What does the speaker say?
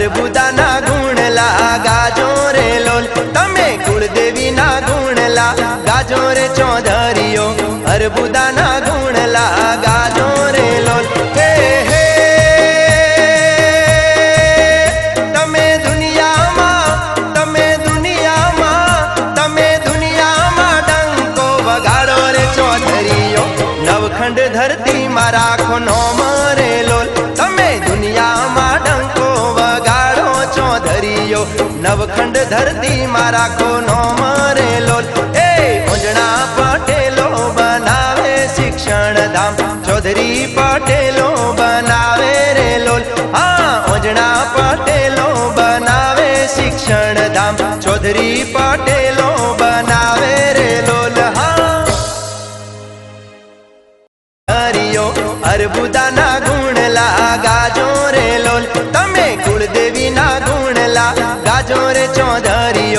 अरबुदा ना गुण ला गाजो रे लोल तमे कुलदेवी ना गुण ला गाजो रे चौधरियो अरबुदा ना गुण ला गाजो रे लोल हे हे तमे दुनिया डंको वगाड़ो रे चौधरियो नवखंड धरती मा राखो नोम रे लोल तमे दुनिया मा डंको वगाड़ो चौधरियो नवखंड धरती मा राखो नोम रे लोल ए ओंजणा पटेलो बनावे शिक्षण धाम चौधरी पटेलो बनावे रे लोल हाँ ओंजणा पटेलो बनावे शिक्षण धाम चौधरी पटेलो बनावे रे लोल हाँ अरबुदा ना गुण ला गाजो रे लोल तमे कुलदेवी ना गुण ला गाजो रे चौधरी